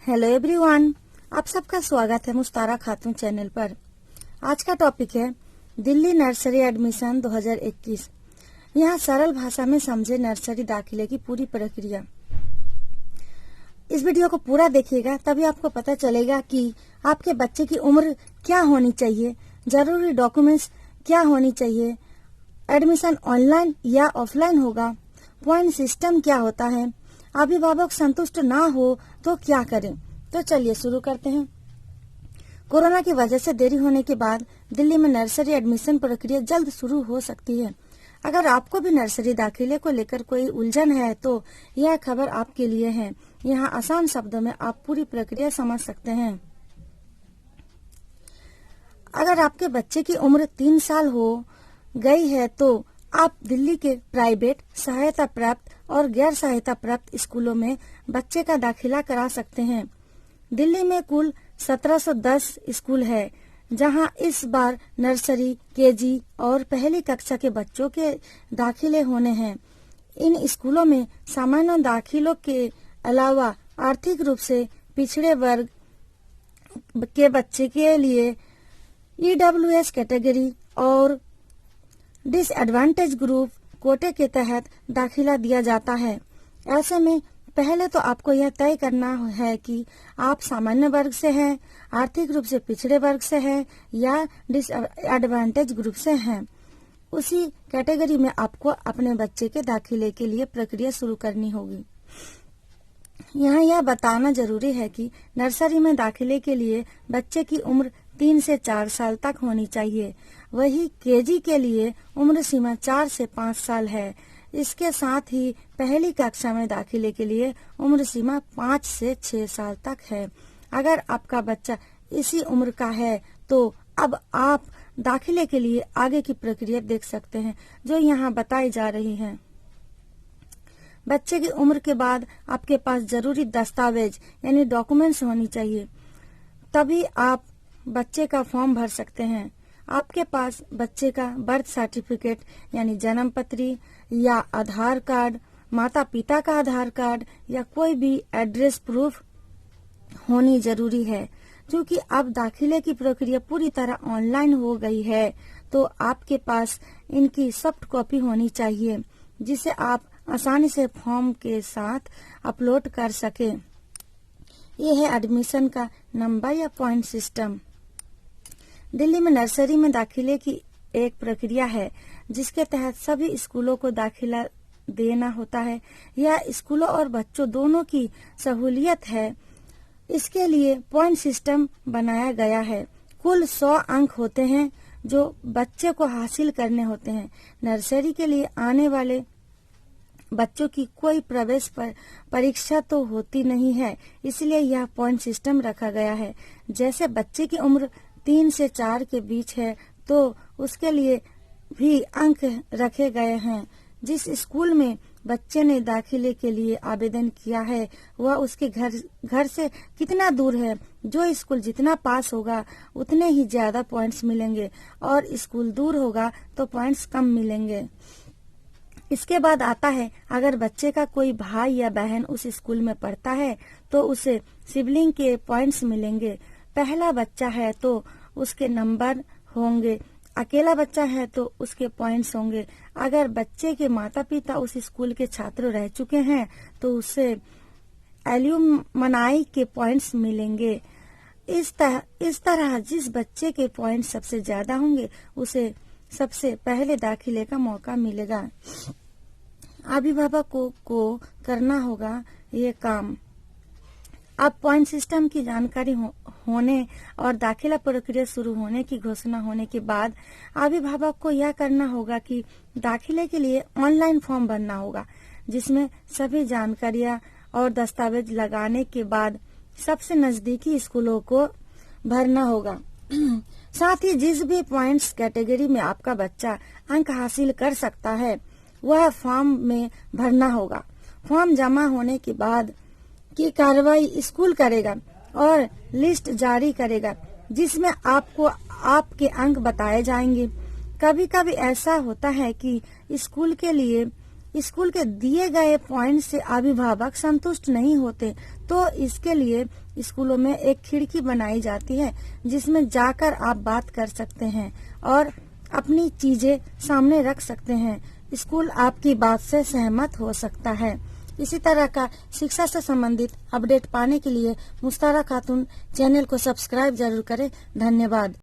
Hello everyone, आप सबका स्वागत है मुस्तारा खातून चैनल पर। आज का टॉपिक है दिल्ली नर्सरी एडमिशन 2021। यहाँ सरल भाषा में समझे नर्सरी दाखिले की पूरी प्रक्रिया। इस वीडियो को पूरा देखिएगा, तभी आपको पता चलेगा कि आपके बच्चे की उम्र क्या होनी चाहिए, जरूरी डॉक्यूमेंट्स क्या होनी चाहिए, एडमिशन ऑनलाइन या ऑफलाइन होगा, पॉइंट सिस्टम क्या होता है, अभिभावक संतुष्ट ना हो तो क्या करें। तो चलिए शुरू करते हैं। कोरोना की वजह से देरी होने के बाद दिल्ली में नर्सरी एडमिशन प्रक्रिया जल्द शुरू हो सकती है। अगर आपको भी नर्सरी दाखिले को लेकर कोई उलझन है तो यह खबर आपके लिए है। यहाँ आसान शब्दों में आप पूरी प्रक्रिया समझ सकते हैं। अगर आपके बच्चे की उम्र 3 साल हो गई है तो आप दिल्ली के प्राइवेट, सहायता प्राप्त और गैर सहायता प्राप्त स्कूलों में बच्चे का दाखिला करा सकते हैं। दिल्ली में कुल 1710 स्कूल है, जहां इस बार नर्सरी, केजी और पहली कक्षा के बच्चों के दाखिले होने हैं। इन स्कूलों में सामान्य दाखिलों के अलावा आर्थिक रूप से पिछड़े वर्ग के बच्चे के लिए EWS कैटेगरी और डिसएडवांटेज ग्रुप कोटे के तहत दाखिला दिया जाता है। ऐसे में पहले तो आपको यह तय करना है कि आप सामान्य वर्ग से हैं, आर्थिक रूप से पिछड़े वर्ग से हैं या डिसएडवांटेज ग्रुप से हैं। उसी कैटेगरी में आपको अपने बच्चे के दाखिले के लिए प्रक्रिया शुरू करनी होगी। यहाँ यह बताना जरूरी है कि नर्सरी में दाखिले के लिए बच्चे की उम्र 3 से 4 साल तक होनी चाहिए। वही केजी के लिए उम्र सीमा 4 से 5 साल है। इसके साथ ही पहली कक्षा में दाखिले के लिए उम्र सीमा 5 से 6 साल तक है। अगर आपका बच्चा इसी उम्र का है तो अब आप दाखिले के लिए आगे की प्रक्रिया देख सकते हैं, जो यहाँ बताई जा रही है। बच्चे की उम्र के बाद आपके पास जरूरी दस्तावेज यानी डॉक्यूमेंट्स होनी चाहिए, तभी आप बच्चे का फॉर्म भर सकते हैं। आपके पास बच्चे का बर्थ सर्टिफिकेट यानी जन्म पत्री या आधार कार्ड, माता पिता का आधार कार्ड या कोई भी एड्रेस प्रूफ होनी जरूरी है। क्योंकि अब दाखिले की प्रक्रिया पूरी तरह ऑनलाइन हो गई है, तो आपके पास इनकी सॉफ्ट कॉपी होनी चाहिए, जिसे आप आसानी से फॉर्म के साथ अपलोड कर सके। ये है एडमिशन का नंबर या पॉइंट सिस्टम। दिल्ली में नर्सरी में दाखिले की एक प्रक्रिया है जिसके तहत सभी स्कूलों को दाखिला देना होता है। यह स्कूलों और बच्चों दोनों की सहूलियत है। इसके लिए पॉइंट सिस्टम बनाया गया है। कुल 100 अंक होते हैं जो बच्चे को हासिल करने होते हैं। नर्सरी के लिए आने वाले बच्चों की कोई प्रवेश परीक्षा तो होती नहीं है, इसलिए यह पॉइंट सिस्टम रखा गया है। जैसे बच्चे की उम्र 3 से 4 के बीच है तो उसके लिए भी अंक रखे गए हैं। जिस स्कूल में बच्चे ने दाखिले के लिए आवेदन किया है वह उसके घर से कितना दूर है। जो स्कूल जितना पास होगा उतने ही ज्यादा पॉइंट्स मिलेंगे और स्कूल दूर होगा तो पॉइंट्स कम मिलेंगे। इसके बाद आता है, अगर बच्चे का कोई भाई या बहन उस स्कूल में पढ़ता है तो उसे सिबलिंग के पॉइंट्स मिलेंगे। पहला बच्चा है तो उसके नंबर होंगे, अकेला बच्चा है तो उसके पॉइंट्स होंगे। अगर बच्चे के माता पिता उस स्कूल के छात्र रह चुके हैं तो उसे एल्यूमनाई के पॉइंट्स मिलेंगे। इस तरह जिस बच्चे के पॉइंट्स सबसे ज्यादा होंगे उसे सबसे पहले दाखिले का मौका मिलेगा। अभिभावकों को करना होगा ये काम। अब पॉइंट सिस्टम की जानकारी होने और दाखिला प्रक्रिया शुरू होने की घोषणा होने के बाद अभिभावक को यह करना होगा कि दाखिले के लिए ऑनलाइन फॉर्म भरना होगा, जिसमें सभी जानकारियां और दस्तावेज लगाने के बाद सबसे नजदीकी स्कूलों को भरना होगा। साथ ही जिस भी पॉइंट्स कैटेगरी में आपका बच्चा अंक हासिल कर सकता है वह फॉर्म में भरना होगा। फॉर्म जमा होने के बाद की कार्रवाई स्कूल करेगा और लिस्ट जारी करेगा, जिसमें आपको आपके अंक बताए जाएंगे। कभी कभी ऐसा होता है कि स्कूल के लिए स्कूल के दिए गए पॉइंट से अभिभावक संतुष्ट नहीं होते तो इसके लिए स्कूलों में एक खिड़की बनाई जाती है जिसमें जाकर आप बात कर सकते हैं और अपनी चीजें सामने रख सकते हैं। स्कूल आपकी बात से सहमत हो सकता है। इसी तरह का शिक्षा से संबंधित अपडेट पाने के लिए मुस्तारा खातून चैनल को सब्सक्राइब जरूर करें। धन्यवाद।